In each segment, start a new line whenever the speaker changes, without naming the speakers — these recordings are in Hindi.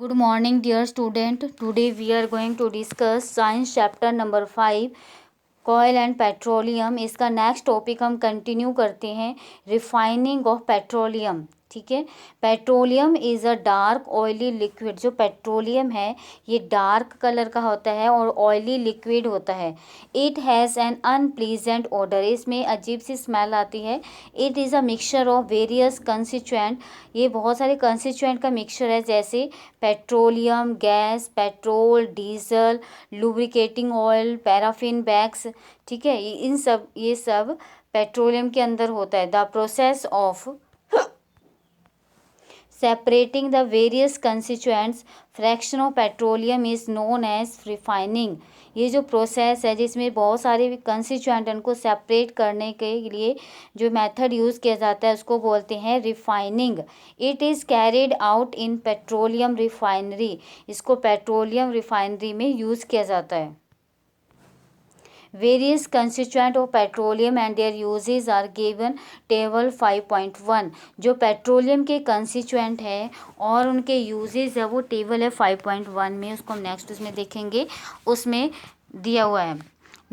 Good morning, dear student. Today we are going to discuss science chapter number 5 Coal and Petroleum. इसका नेक्स्ट टॉपिक हम कंटिन्यू करते हैं, रिफाइनिंग ऑफ पेट्रोलियम. ठीक है. Petroleum is a dark oily liquid. जो पेट्रोलियम है ये डार्क कलर का होता है और ऑयली लिक्विड होता है. It has an unpleasant odour. इसमें अजीब सी स्मेल आती है. It is a mixture of various constituent. ये बहुत सारे कंस्टिट्यूएंट का मिक्सचर है, जैसे petroleum gas, petrol, diesel, lubricating oil, paraffin wax. ठीक है. ये सब पेट्रोलियम के अंदर होता है. The process of separating the various constituents fraction of petroleum is known as refining. ये जो प्रोसेस है जिसमें बहुत सारे कंस्टिट्यूएंट उनको सेपरेट करने के लिए जो मेथड यूज़ किया जाता है उसको बोलते हैं refining. It is carried out in petroleum refinery. इसको पेट्रोलियम रिफाइनरी में यूज़ किया जाता है. Various constituent of petroleum and their uses are given table 5.1. जो पेट्रोलियम के कंस्टिट्यूएंट है और उनके यूजेस है वो टेबल है 5.1 में. उसको हम नेक्स्ट उसमें देखेंगे. उसमें दिया हुआ है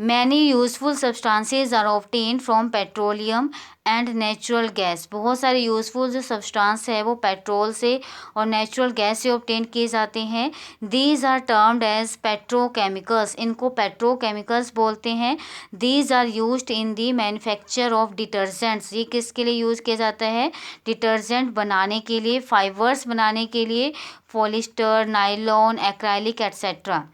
many useful substances are obtain from petroleum and natural gas. बहुत सारे यूज़फुल जो सब्सटेंस है वो पेट्रोल से और नेचुरल गैस से ऑब्टेन किए जाते हैं. These are termed as petrochemicals. इनको पेट्रोकेमिकल्स बोलते हैं. These are used in the manufacture of detergents. ये किसके लिए यूज़ किया जाता है? डिटर्जेंट बनाने के लिए, फाइबर्स बनाने के लिए, polyester, nylon, acrylic etcetera.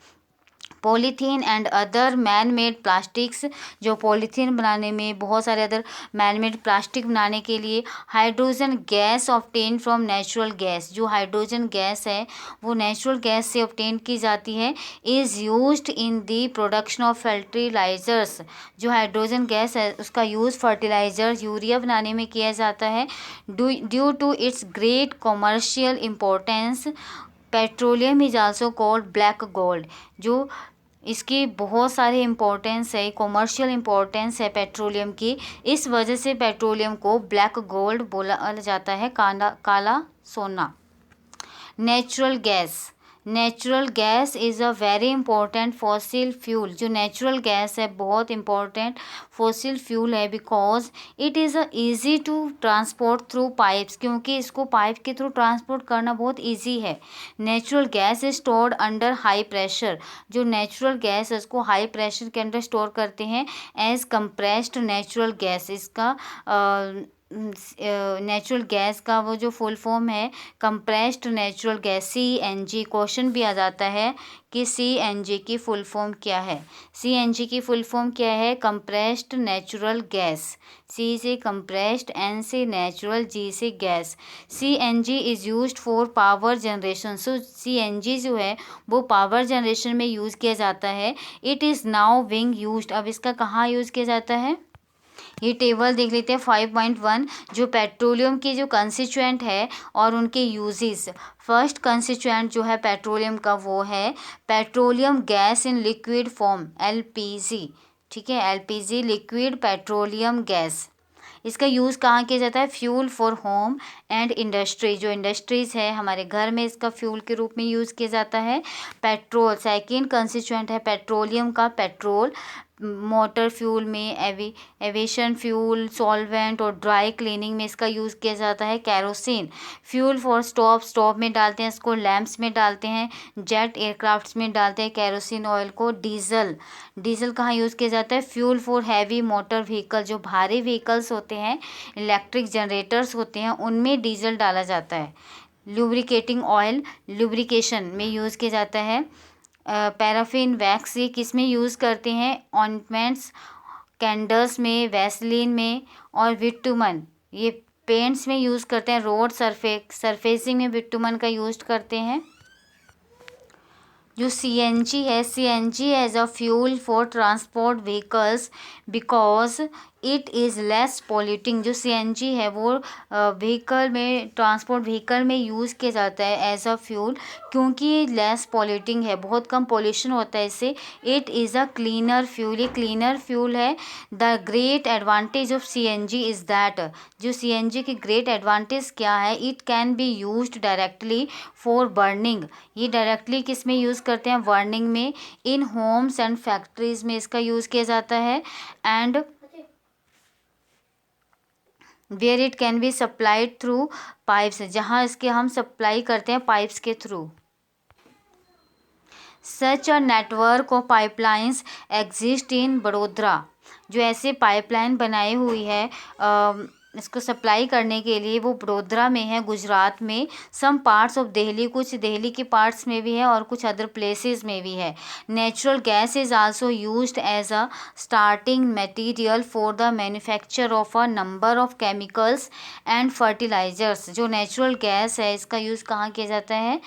Polythene and other man made plastics. जो पॉलीथीन बनाने में, बहुत सारे अदर मैन मेड प्लास्टिक बनाने के लिए. Hydrogen gas obtain from natural gas. जो हाइड्रोजन गैस है वो नेचुरल गैस से ऑब्टेन की जाती है. Is used in the production of fertilizers. जो हाइड्रोजन गैस है उसका यूज़ फर्टिलाइजर, यूरिया बनाने में किया जाता है. Due to its great commercial importance petroleum is also called black gold. जो इसकी बहुत सारी इम्पोर्टेंस है, कॉमर्शियल इम्पोर्टेंस है पेट्रोलियम की, इस वजह से पेट्रोलियम को ब्लैक गोल्ड बोला जाता है, काला सोना. Natural gas. Natural gas is a very important fossil fuel. जो नेचुरल गैस है बहुत इंपॉर्टेंट फॉसिल फ्यूल है, because it is a easy to transport through pipes. क्योंकि इसको पाइप के थ्रू ट्रांसपोर्ट करना बहुत ईजी है. Natural gas is stored under high pressure. जो नेचुरल गैस है उसको हाई प्रेशर के अंदर स्टोर करते हैं एज कंप्रेस्ड नेचुरल गैस. इसका नेचुरल गैस का वो जो फुल फॉर्म है compressed natural gas, CNG. Question भी आ जाता है कि CNG की फुल फॉर्म क्या है. CNG की फुल फॉर्म क्या है? Compressed natural gas. C से कंप्रेस्ड, N से नेचुरल, G से gas. CNG is used for power generation. So CNG जो है वो पावर जनरेशन में यूज़ किया जाता है. It is now being used. अब इसका कहाँ यूज़ किया जाता है? ये टेबल देख लेते हैं 5.1. जो पेट्रोलियम के जो कंस्टिट्यूएंट है और उनके यूजेस. फर्स्ट कंस्टिट्यूएंट जो है पेट्रोलियम का वो है petroleum gas in liquid form, LPG. ठीक है, LPG लिक्विड पेट्रोलियम गैस. इसका यूज़ कहाँ किया जाता है? Fuel for home and industry. जो इंडस्ट्रीज़ है हमारे घर में इसका फ्यूल के रूप में यूज़ किया जाता है. पेट्रोल सेकेंड कंस्टिट्यूएंट है पेट्रोलियम का, पेट्रोल. मोटर फ्यूल में, एविएशन फ्यूल, सॉल्वेंट और ड्राई क्लीनिंग में इसका यूज़ किया जाता है. कैरोसिन फ्यूल फॉर स्टोव में डालते हैं इसको, लैंप्स में डालते हैं, जेट एयरक्राफ्ट्स में डालते हैं कैरोसिन ऑयल को. डीजल कहाँ यूज़ किया जाता है? Fuel for heavy motor vehicle. जो भारी व्हीकल्स होते हैं, इलेक्ट्रिक जनरेटर्स होते हैं, उनमें डीजल डाला जाता है. लुब्रिकेटिंग ऑयल लुब्रिकेशन में यूज़ किया जाता है. पैराफिन वैक्स ये किस में यूज़ करते हैं? ऑइंटमेंट्स, कैंडल्स में, वैसलीन में. और विटुमन ये पेंट्स में यूज़ करते हैं. रोड सरफेसिंग में विटुमन का यूज़ करते हैं. जो CNG है, CNG as a fuel for transport vehicles because it is less polluting. जो CNG है वो व्हीकल में, ट्रांसपोर्ट व्हीकल में यूज़ किया जाता है एज अ फ्यूल, क्योंकि ये लेस पॉल्यूटिंग है, बहुत कम पॉल्यूशन होता है इससे। It is a cleaner fuel, ये क्लीनर फ्यूल है। The great advantage of CNG is that, जो CNG की ग्रेट एडवांटेज क्या है, it can be used directly for burning. ये डायरेक्टली किस में यूज़ करते हैं, बर्निंग में। इन होम्स एंड फैक्ट्रीज में इसका यूज़ किया जाता है। And where it can be supplied through pipes, जहाँ इसके हम सप्लाई करते हैं पाइप्स के थ्रू। Such a network of pipelines exist in Vadodara, जो ऐसे पाइपलाइन बनाई हुई है इसको सप्लाई करने के लिए, वो बड़ोदरा में है, गुजरात में। सम पार्ट्स ऑफ दिल्ली, कुछ दिल्ली के पार्ट्स में भी है और कुछ अदर प्लेसेस में भी है। Natural gas is also used as a starting material for the manufacture of a number of chemicals and fertilizers. जो नेचुरल गैस है इसका यूज़ कहाँ किया जाता है,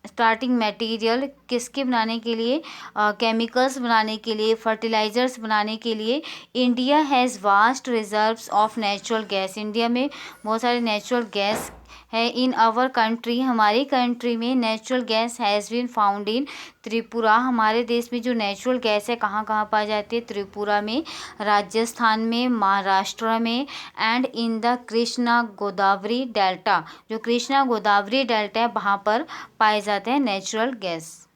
स्टार्टिंग मटेरियल किसके बनाने के लिए, केमिकल्स बनाने के लिए, फर्टिलाइजर्स बनाने के लिए। India has vast reserves of natural gas, India में बहुत सारे नेचुरल गैस है। इन आवर कंट्री, हमारी कंट्री में natural gas has been found in Tripura, हमारे देश में जो नेचुरल गैस है कहाँ कहाँ पाई जाती है, त्रिपुरा में, राजस्थान में, महाराष्ट्र में, and in the Krishna Godavari delta, जो कृष्णा गोदावरी डेल्टा है वहाँ पर पाए जाते हैं natural gas.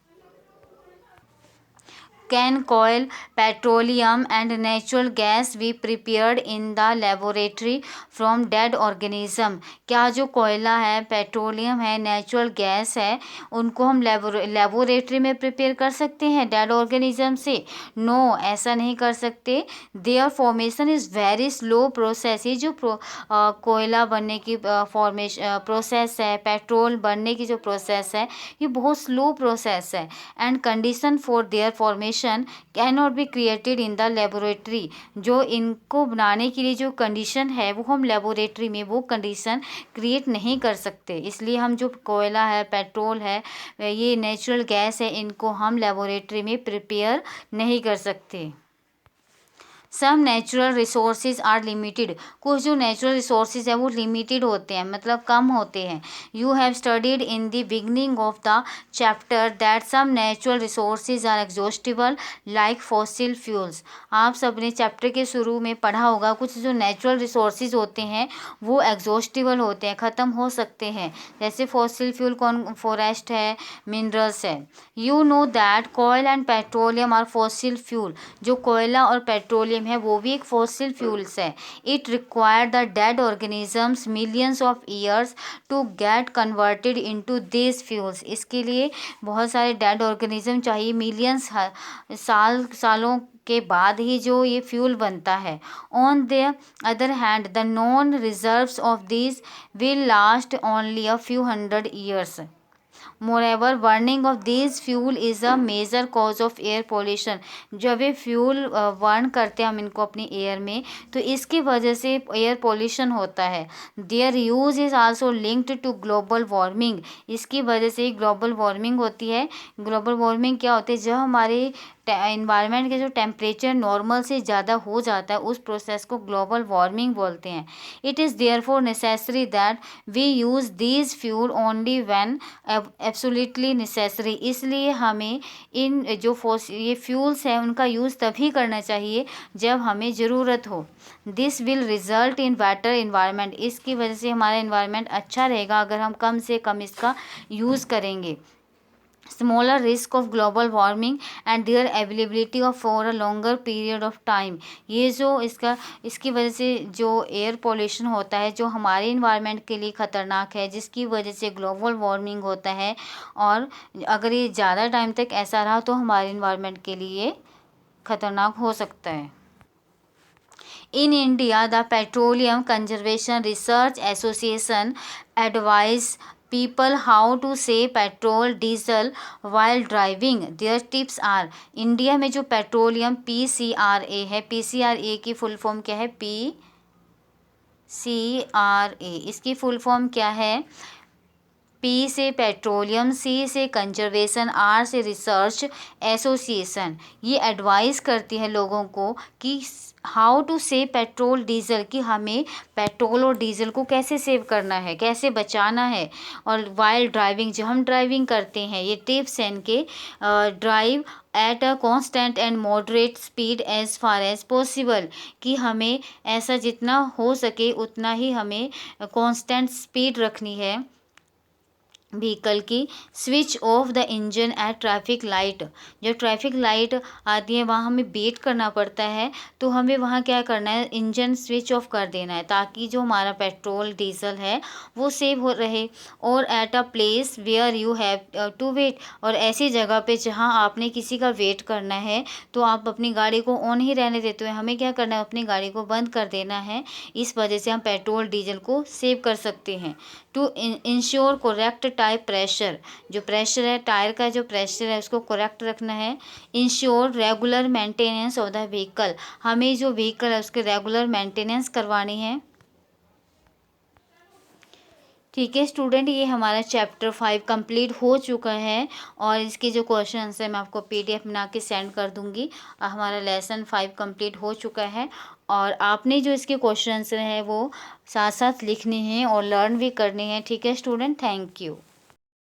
Can coal, petroleum and natural gas be prepared in the laboratory from dead organism? क्या जो कोयला है, पेट्रोलियम है, नेचुरल गैस है, उनको हम लेबोरेटरी में प्रिपेयर कर सकते हैं डेड ऑर्गेनिज्म से? नो, ऐसा नहीं कर सकते। There formation is very slow process, ये जो कोयला बनने की फॉर्मेशन प्रोसेस है, पेट्रोल बनने की जो प्रोसेस है, ये बहुत स्लो प्रोसेस है। And condition for their formation can not be created in the laboratory, जो इनको बनाने के लिए जो कंडीशन है वो हम लेबोरेटरी में वो कंडीशन क्रिएट नहीं कर सकते। इसलिए हम जो कोयला है, पेट्रोल है, ये नेचुरल गैस है, इनको हम लेबोरेटरी में प्रिपेयर नहीं कर सकते। Some natural resources are limited, कुछ जो नेचुरल रिसोर्सेज है वो लिमिटेड होते हैं, मतलब कम होते हैं। You have studied in the beginning of the chapter that some natural resources are exhaustible like fossil fuels, आप सबने चैप्टर के शुरू में पढ़ा होगा, कुछ जो नेचुरल रिसोर्सेज होते हैं वो एग्जॉस्टिबल होते हैं, ख़त्म हो सकते हैं, जैसे फॉसिल फ्यूल कौन, फॉरेस्ट है, मिनरल्स है। You know that coal and petroleum are fossil fuel, जो कोयला और पेट्रोलियम है वो भी एक फॉसिल फ्यूल्स है। It require the dead organisms millions of years to get converted into this fuels, इसके लिए बहुत सारे डेड ऑर्गेनिज्म चाहिए, मिलियंस सालों के बाद ही जो ये फ्यूल बनता है। On the other hand the known reserves of this will last only a few hundred years. Moreover burning of this fuel is a major cause of air pollution, जब ये फ्यूल बर्न करते हैं हम इनको अपनी एयर में, तो इसकी वजह से एयर पोल्यूशन होता है। Their use is also linked to global warming, इसकी वजह से ग्लोबल वार्मिंग होती है। ग्लोबल वार्मिंग क्या होती है, जब हमारे इन्वायरमेंट के जो टेम्परेचर नॉर्मल से ज़्यादा हो जाता है, उस प्रोसेस को ग्लोबल वार्मिंग बोलते हैं। It is therefore necessary that we use these fuel only when absolutely necessary, इसलिए हमें इन जो ये फ्यूल्स हैं उनका यूज़ तभी करना चाहिए जब हमें ज़रूरत हो। This will result in better environment, इसकी वजह से हमारा इन्वायरमेंट अच्छा रहेगा अगर हम कम से कम इसका यूज़ करेंगे। Smaller risk of global warming and their availability of for a longer period of time, ये जो इसकी वजह से जो एयर पोल्यूशन होता है जो हमारे इन्वायरमेंट के लिए ख़तरनाक है, जिसकी वजह से ग्लोबल वार्मिंग होता है, और अगर ये ज़्यादा टाइम तक ऐसा रहा तो हमारे इन्वायरमेंट के लिए ख़तरनाक हो सकता है। In India, the Petroleum Conservation Research Association advise people how to save petrol, diesel while driving. Their tips are, India में जो पेट्रोलियम PCRA है, PCRA की फुल फॉर्म क्या है, PCRA, इसकी फुल फॉर्म क्या है, पी से पेट्रोलियम, सी से कंजर्वेशन, आर से रिसर्च एसोसिएशन। ये एडवाइस करती है लोगों को कि how to save petrol diesel, कि हमें पेट्रोल और डीजल को कैसे सेव करना है, कैसे बचाना है। और वाइल ड्राइविंग, जो हम ड्राइविंग करते हैं, ये टिप्स हैं के drive at a constant and moderate speed as far as possible, कि हमें ऐसा जितना हो सके उतना ही हमें कांस्टेंट स्पीड रखनी है व्हीकल की। Switch off the engine at traffic light, जो ट्रैफिक लाइट आती है वहाँ हमें वेट करना पड़ता है, तो हमें वहाँ क्या करना है, इंजन स्विच ऑफ कर देना है, ताकि जो हमारा पेट्रोल डीजल है वो सेव हो रहे। और at a place where you have to wait, और ऐसी जगह पे जहाँ आपने किसी का वेट करना है तो आप अपनी गाड़ी को ऑन ही रहने देते हो, हमें क्या करना है, अपनी गाड़ी को बंद कर देना है। इस वजह से हम पेट्रोल डीजल को सेव कर सकते हैं। To ensure correct tyre pressure, जो प्रेशर है टायर का, जो प्रेशर है उसको करेक्ट रखना है। Ensure regular maintenance of the vehicle, हमें जो व्हीकल है उसके रेगुलर मेंटेनेंस करवानी है। ठीक है स्टूडेंट, ये हमारा चैप्टर 5 कंप्लीट हो चुका है, और इसके जो क्वेश्चन आंसर मैं आपको PDF बना के सेंड कर दूंगी। हमारा लेसन 5 कंप्लीट हो चुका है, और आपने जो इसके क्वेश्चन आंसर है वो साथ साथ लिखने हैं और लर्न भी करने हैं। ठीक है स्टूडेंट, थैंक यू।